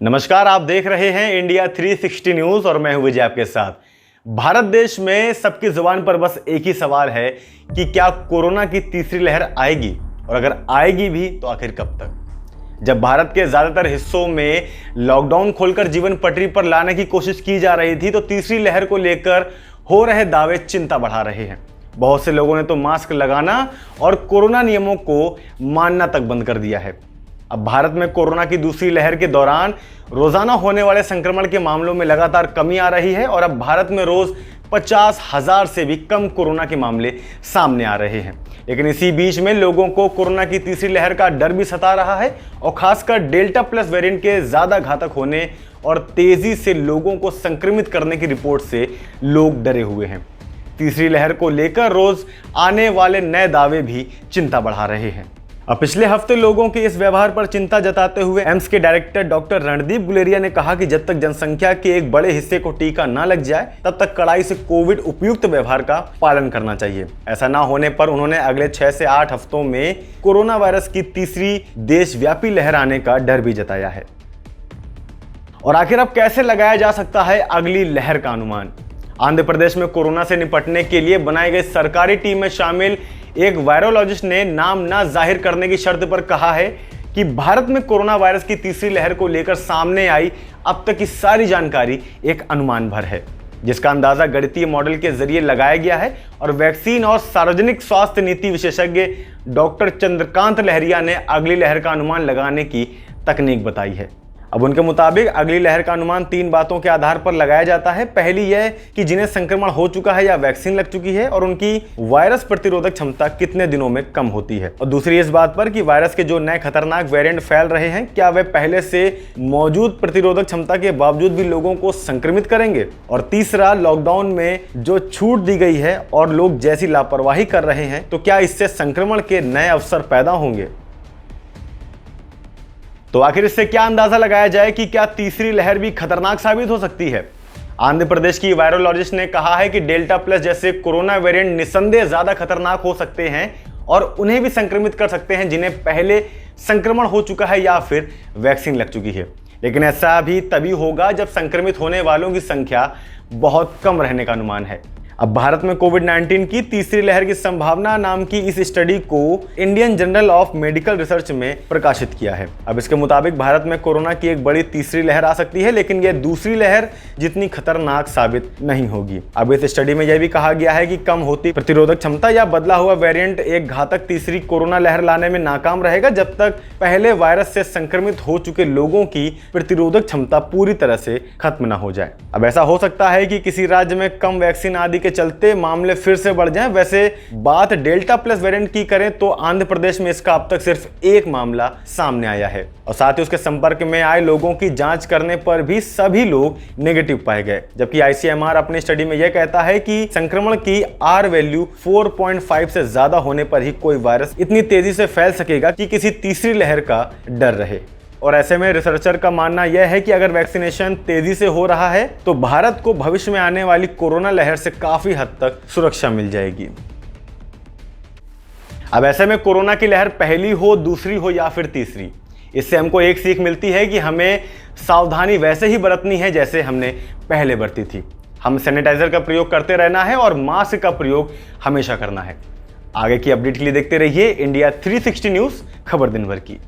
नमस्कार, आप देख रहे हैं इंडिया 360 न्यूज और मैं हूं विजय आपके साथ। भारत देश में सबकी जुबान पर बस एक ही सवाल है कि क्या कोरोना की तीसरी लहर आएगी, और अगर आएगी भी तो आखिर कब तक। जब भारत के ज्यादातर हिस्सों में लॉकडाउन खोलकर जीवन पटरी पर लाने की कोशिश की जा रही थी, तो तीसरी लहर को लेकर हो रहे दावे चिंता बढ़ा रहे हैं। बहुत से लोगों ने तो मास्क लगाना और कोरोना नियमों को मानना तक बंद कर दिया है। अब भारत में कोरोना की दूसरी लहर के दौरान रोजाना होने वाले संक्रमण के मामलों में लगातार कमी आ रही है और अब भारत में रोज 50,000 से भी कम कोरोना के मामले सामने आ रहे हैं। लेकिन इसी बीच में लोगों को कोरोना की तीसरी लहर का डर भी सता रहा है और खासकर डेल्टा प्लस वेरिएंट के ज्यादा घातक होने और तेजी से लोगों को संक्रमित करने की रिपोर्ट से लोग डरे हुए हैं। तीसरी लहर को लेकर रोज आने वाले नए दावे भी चिंता बढ़ा रहे हैं। अब पिछले हफ्ते लोगों के इस व्यवहार पर चिंता जताते हुए एम्स के डायरेक्टर डॉक्टर रणदीप गुलेरिया ने कहा कि जब तक जनसंख्या के एक बड़े हिस्से को टीका न लग जाए तब तक कड़ाई से कोविड उपयुक्त व्यवहार का पालन करना चाहिए। ऐसा न होने पर उन्होंने अगले 6 से 8 हफ्तों में कोरोना वायरस की तीसरी देशव्यापी लहर आने का डर भी जताया है। और आखिर अब कैसे लगाया जा सकता है अगली लहर का अनुमान। आंध्र प्रदेश में कोरोना से निपटने के लिए बनाई गई सरकारी टीम में शामिल एक वायरोलॉजिस्ट ने नाम ना जाहिर करने की शर्त पर कहा है कि भारत में कोरोना वायरस की तीसरी लहर को लेकर सामने आई अब तक की सारी जानकारी एक अनुमान भर है, जिसका अंदाजा गणितीय मॉडल के जरिए लगाया गया है। और वैक्सीन और सार्वजनिक स्वास्थ्य नीति विशेषज्ञ डॉक्टर चंद्रकांत लहरिया ने अगली लहर का अनुमान लगाने की तकनीक बताई है। अब उनके मुताबिक अगली लहर का अनुमान 3 बातों के आधार पर लगाया जाता है। पहली यह कि जिन्हें संक्रमण हो चुका है या वैक्सीन लग चुकी है और उनकी वायरस प्रतिरोधक क्षमता कितने दिनों में कम होती है। और दूसरी इस बात पर कि वायरस के जो नए खतरनाक वेरिएंट फैल रहे हैं, क्या वे पहले से मौजूद प्रतिरोधक क्षमता के बावजूद भी लोगों को संक्रमित करेंगे। और तीसरा, लॉकडाउन में जो छूट दी गई है और लोग जैसी लापरवाही कर रहे हैं, तो क्या इससे संक्रमण के नए अवसर पैदा होंगे। तो आखिर इससे क्या अंदाजा लगाया जाए कि क्या तीसरी लहर भी खतरनाक साबित हो सकती है। आंध्र प्रदेश की वायरोलॉजिस्ट ने कहा है कि डेल्टा प्लस जैसे कोरोना वेरिएंट निस्संदेह ज्यादा खतरनाक हो सकते हैं और उन्हें भी संक्रमित कर सकते हैं जिन्हें पहले संक्रमण हो चुका है या फिर वैक्सीन लग चुकी है। लेकिन ऐसा भी तभी होगा जब संक्रमित होने वालों की संख्या बहुत कम रहने का अनुमान है। अब भारत में कोविड-19 की तीसरी लहर की संभावना नाम की इस स्टडी को Indian journal of medical research में प्रकाशित किया है। अब इसके मुताबिक भारत में कोरोना की एक बड़ी तीसरी लहर आ सकती है, लेकिन यह दूसरी लहर जितनी खतरनाक साबित नहीं होगी। अब इस स्टडी में यह भी कहा गया है कि कम होती प्रतिरोधक क्षमता या बदला हुआ वेरिएंट एक घातक तीसरी कोरोना लहर लाने में नाकाम रहेगा जब तक पहले वायरस से संक्रमित हो चुके लोगों की प्रतिरोधक क्षमता पूरी तरह से खत्म न हो जाए। अब ऐसा हो सकता है कि किसी राज्य में कम वैक्सीन आदि के चलते मामले फिर से बढ़ जाएं। वैसे बात डेल्टा प्लस वेरिएंट की करें तो आंध्र प्रदेश में इसका अब तक सिर्फ एक मामला सामने आया है और साथ ही उसके संपर्क में आए लोगों की जांच करने पर भी सभी लोग नेगेटिव पाए गए। जबकि आईसीएमआर अपनी स्टडी में यह कहता है कि संक्रमण की आर वैल्यू 4.5 से ज्यादा होने पर ही कोई वायरस इतनी तेजी से फैल सकेगा कि किसी तीसरी लहर का डर रहे। और ऐसे में रिसर्चर का मानना यह है कि अगर वैक्सीनेशन तेजी से हो रहा है तो भारत को भविष्य में आने वाली कोरोना लहर से काफी हद तक सुरक्षा मिल जाएगी। अब ऐसे में कोरोना की लहर पहली हो, दूसरी हो या फिर तीसरी, इससे हमको एक सीख मिलती है कि हमें सावधानी वैसे ही बरतनी है जैसे हमने पहले बरती थी। हम सैनिटाइजर का प्रयोग करते रहना है और मास्क का प्रयोग हमेशा करना है। आगे की अपडेट के लिए देखते रहिए इंडिया 360 न्यूज, खबर दिन भर की।